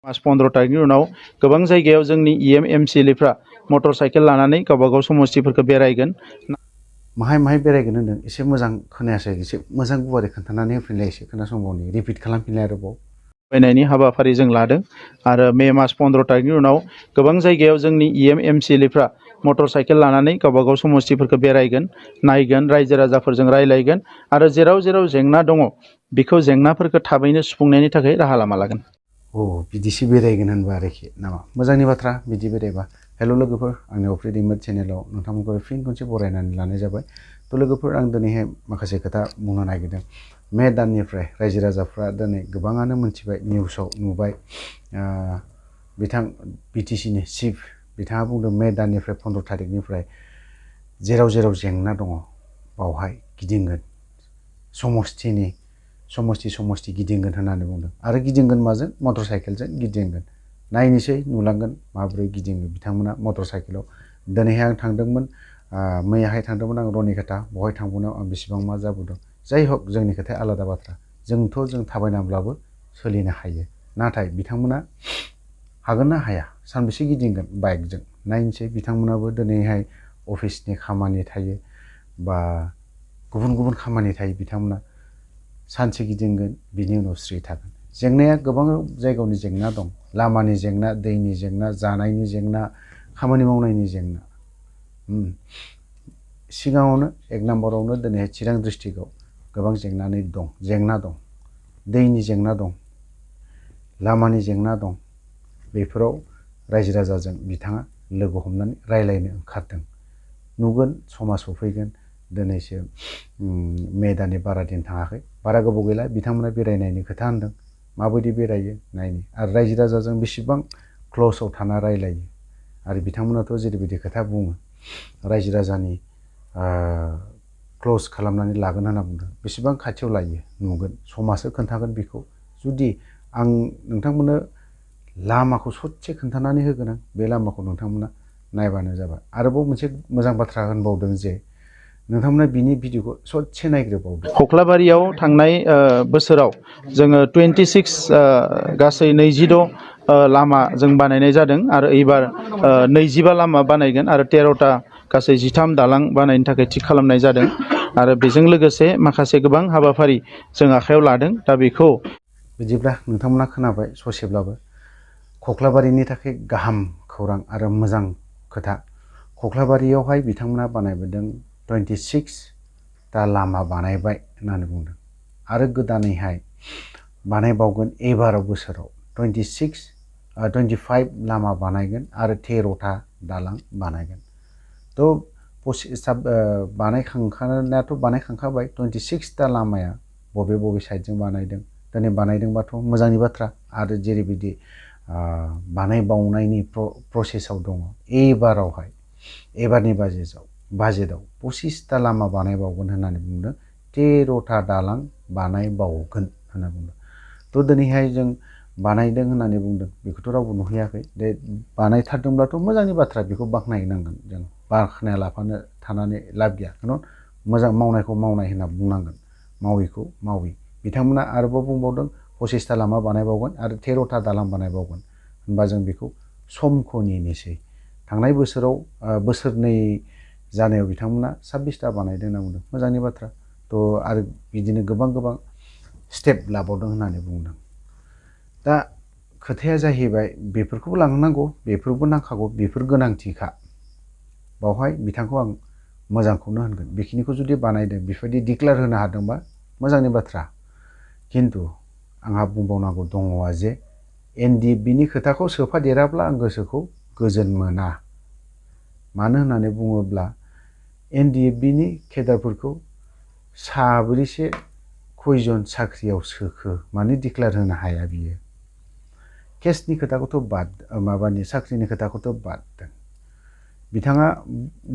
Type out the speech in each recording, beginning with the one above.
मास 15 तारिखनि उनाव गोबां जायगायाव जोंनि इएम एमसिएलएफ्रा मटर साइकेल लानानै गावबागाव समस्तिफोरखौ बेरायगोन। माहाय बेरायगोन होनदों एसे मोजां खोनायासै, एसे मोजां गुवारै खोन्थानानै होफिनलाय, एसे खोनासंबावनि, रिपिट खालामफिनलाय आरोबाव। बायनायनि हाबाफारि जों लादों आरो मे मास 15 तारिखनि उनाव गोबां जायगायाव जोंनि इएम एमसिएलएफ्रा मटर साइकेल लानानै गावबागाव समस्तिफोरखौ बेरायगोन, नायगोन, रायजो राजाफोरजों रायलायगोन आरो जेराव जेराव जेंना दङ बेखौ जेंनाफोरखौ थाबैनो सुफुंनायनि थाखाय राहा लामा लागोन। बिदिसो बेरायगोन होनबा आरोखि नामा? मोजांनि बाथ्रा बिदि बेरायबा। हेल' लोगोफोर, आंनि अफ्रि दैमोद चेनेलाव नोंथांमोनखौ फिन खनसे बरायनानै लानाय जाबाय। थ' लोगोफोर, आं दिनैहाय माखासे खोथा बुंनो नागिरदों। मे दाननिफ्राय रायजो राजाफ्रा दिनै गोबाङानो मोनथिबाय, निउसाव नुबाय, बिथां बिटिसिनि चिफ बिथाङा बुंदों मे दाननिफ्राय 15 तारिखनिफ्राय जेराव जेराव जेंना दङ बावहाय गिदिंगोन, समस्ति गिदिंगोन होननानै बुंदों। आरो गिदिंगोन माजों? मटर साइकेलजों गिदिंगोन। नायनोसै, नुलांगोन माबोरै गिदिङो बिथांमोना मटर साइकेलाव। दिनैहाय आं थांदोंमोन, मैयाहाय थांदोंमोन आं रनिखाटा, बहाय थांबावनायाव आं बेसेबां मा जाबोदों। जाय हक, जोंनि खोथाया आलादा बाथ्रा। जों थाबायनानैब्लाबो सोलिनो हायो। नाथाय बिथांमोना हागोन ना हाया? सानबेसे गिदिंगोन बाइकजों? नायनोसै। बिथांमोनाबो दिनैहाय अफिसनि खामानि थायो बा गुबुन गुबुन खामानि थायो। बिथांमोना सानसे गिदिंगोन, बिनि उनाव स्रि थागोन। जेंनाया गोबां जायगानि जेंना दं। लामानि जेंना, दैनि जेंना, जानायनि जेंना, खामानि मावनायनि जेंना। सिगाङावनो 1 नाम्बारावनो दिनैहाय चिरां डिस्ट्रिक्टआव गोबां जेंना दं। दैनि जेंना दं, लामानि जेंना दं। बेफोराव रायजो राजाजों बिथाङा लोगो हमनानै रायलायनो ओंखारदों। नुगोन, समा सफैगोन। दिनैसो मे दाननि बारा दिन थाङाखै, बारा गोबाव गैला। बिथांमोना बेरायनायनि खोथा होनदों। माबायदि बेरायो नायनि। आरो रायजो राजाजों बेसेबां क्ल'सआव थाना रायलायो। आरो बिथांमोनाथ' जेरैबायदि खोथा बुङो, रायजो राजानि क्ल'स खालामनानै लागोन होनना बुंदों। बेसेबां खाथियाव लायो नुगोन, समासो खोन्थागोन बेखौ। जुदि आं नोंथांमोननो लामाखौ ससे खोन्थानानै होगोन, आं बे लामाखौ नोंथांमोना नायबानो जाबाय। आरोबाव मोनसे मोजां बाथ्रा होनबावदों जे नोंथांमोना बिनि भिडिअखौ ससे नायग्रोबावदो। खख्लाबारियाव थांनाय बोसोराव जोङो 26 गासै 26 लामा जों बानायनाय जादों आरो एबार 25 लामा बानायगोन आरो 13टा गासै 13 दालां बानायनो थाखाय थि खालामनाय जादों। आरो बेजों लोगोसे माखासे गोबां हाबाफारि जों आखायाव लादों। दा बेखौ बिदिब्ला नोंथांमोना खोनाबाय ससेब्लाबो। खख्लाबारिनि थाखाय गाहाम खौरां आरो मोजां खोथा। खख्लाबारियावहाय बिथांमोना बानायबोदों 26 दा लामा बानायबाय होननानै बुंदों। आरो गोदानैहाय बानायबावगोन एबाराव बोसोराव 25 लामा बानायगोन आरो 13टा दालां बानायगोन। थ' बानायखांखानायाथ' बानायखांखाबाय। 26टा लामाया बबे साइडजों बानायदों, दिनै बानायदोंबाथ' मोजांनि बाथ्रा। आरो जेरैबायदि बानायबावनायनि प्रसेसआव दङ, एबारनि बाजेटआव 25टा लामा बानायबावगोन होननानै बुंदों। 13टा दालां बानायबावगोन होनना बुंदों। थ' दिनैहाय जों बानायदों होननानै बुंदों, बेखौथ' रावबो नुहैयाखै। बानायथारदोंब्लाथ' मोजांनि बाथ्रा, बेखौ बाख्नायनांगोन जों। बाख्नाया लाफानो थानानै लाब गैया। मोजां मावनायखौ मावनाय होनना बुंनांगोन, माविखौ मावि। बिथांमोना आरोबाव बुंबावदों 25टा लामा बानायबावगोन आरो 13टा दालां बानायबावगोन। होनबा जों बेखौ समखौ नेनोसै। थांनाय बोसोराव बोसोरनै जानायाव बिथांमोना 26टा बानायदों होनना बुंदों, मोजांनि बाथ्रा। थ' आरो बिदिनो गोबां स्टेप लाबावदों होननानै बुंदों। दा खोथाया जाहैबाय, बेफोरखौबो लांनांगौ, बेफोरबो नांखागौ, बेफोर गोनांथिखा। बावहाय बिथांखौ आं मोजांखौनो होनगोन। बेखिनिखौ जुदि बानायदों, बेफोरबायदि डिक्लेयार होनो हादोंबा मोजांनि बाथ्रा। खिन्थु आंहा बुंबावनांगौ दङ जे NDFBनि खोथाखौ सोफादेराब्ला आं गोसोखौ गोजोन मोना। मानो होननानै बुङोब्ला NDFBनि केडारफोरखौ साब्रैसो खयजन साख्रियाव सोखो, मानो डिक्लेयार होनो हाया बियो? केसनि खोथाखौथ' साख्रिनि खोथाखौथ' बाददों। बिथाङा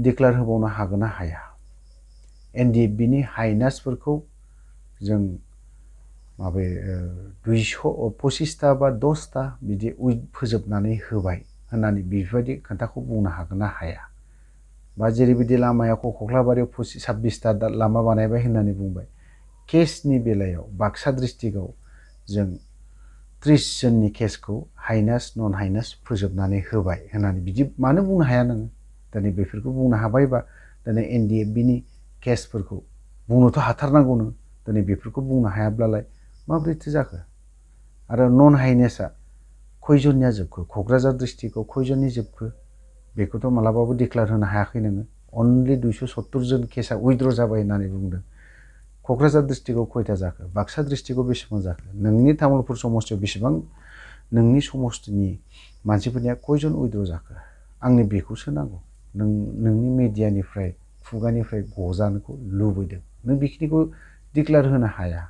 डिक्लेयार होबावनो हागोन ना हाया? NDFBनि हाइनासफोरखौ जों 25टा बा 10टा बिदि फोजोबनानै होबाय होननानै बेफोरबायदि खोथाखौ बुंनो हागोन ना हाया? बा जेरैबायदि लामाया खख्लाबारियाव 26टा लामा बानायबाय होननानै बुंबाय। केसनि बेलायाव बाक्सा डिस्ट्रिक्टआव जों 30 जननि केसखौ हाइनास नन हाइनास फोजोबनानै होबाय होननानै बिदि मानो बुंनो हाया नोङो दिनै बेफोरखौ बुंनो हाबायबा दिनै NDFBनि केसफोरखौ बुंनोथ' हाथारनांगौ नों दिनै बेफोरखौ बुंनो हायाब्लालाय माबोरैथो जाखो आरो नन हाइनेसआ खयजननिया जोबखो क'क्राझार डिस्ट्रिक्टआव खयजननि जोबखो बेखौथ' मालाबाबो डिक्लेयार होनो हायाखै नोङो अनलि 270 जन केसा उइथड्र जाबाय होननानै बुंदों क'क्राझार डिस्ट्रिक्टआव खयथा जाखो बाक्सा डिस्ट्रिक्टआव बेसेबां जाखो नोंनि तामुलपुर समस्तियाव बेसेबां नोंनि समस्तिनि मानसिफोरनिया खयजन उइथड्र जाखो आंनि बेखौसो नांगौ नोंनि मिडियानिफ्राय खुगानिफ्राय गजानोखौ लुबैदों नों बेखिनिखौ डिक्लेयार होनो हाया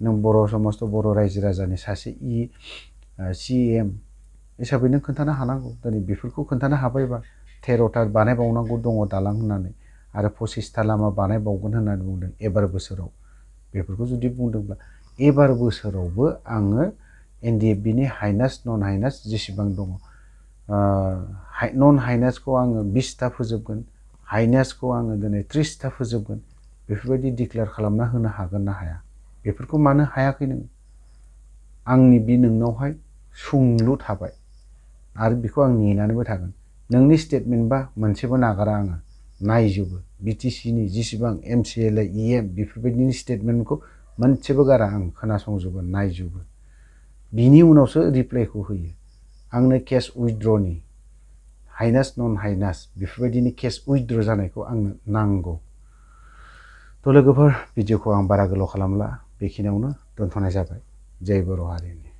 नों बर' समस्त बर' रायजो राजानि सासे CM हिसाबै नों खोन्थानो हानांगौ दिनै बेफोरखौ खोन्थानो हाबायबा 13टा बानायबावनांगौ दङ दालां होननानै आरो 25टा लामा बानायबावगोन होननानै बुंदों एबार बोसोराव बेफोरखौ जुदि बुंदोंब्ला एबार बोसोरावबो आङो NDFBनि हाइनास नन हाइनास जेसेबां दङ नन हाइनासखौ आङो 20टा फोजोबगोन हाइनासखौ आङो दिनै 30टा फोजोबगोन बेफोरबायदि डिक्लेयार खालामना होनो हागोन ना हाया बेफोरखौ मानो हायाखै नों आंनि बे नोंनावहाय सोंलु थाबाय आरो बेखौ आं नेनानैबो थागोन नोंनि स्टेटमेन्टबा मोनसेबो नागारा आङो नायजोबो BTCनि जेसेबां MCLA EM बेफोरबायदिनि स्टेटमेन्टखौ मोनसेबो गारा आं खोनासंजोबो नायजोबो बिनि उनावसो रिप्लाइखौ होयो आंनो केस उइथड्रनि हाइनास नन हाइनास बेफोरबायदिनि केस उइथड्र जानायखौ आंनो नांगौ थ' लोगोफोर भिडिअखौ आं बारा गोलाव खालामला बेखिनियावनो दोनथ'नाय जाबाय जय बर' हारिनि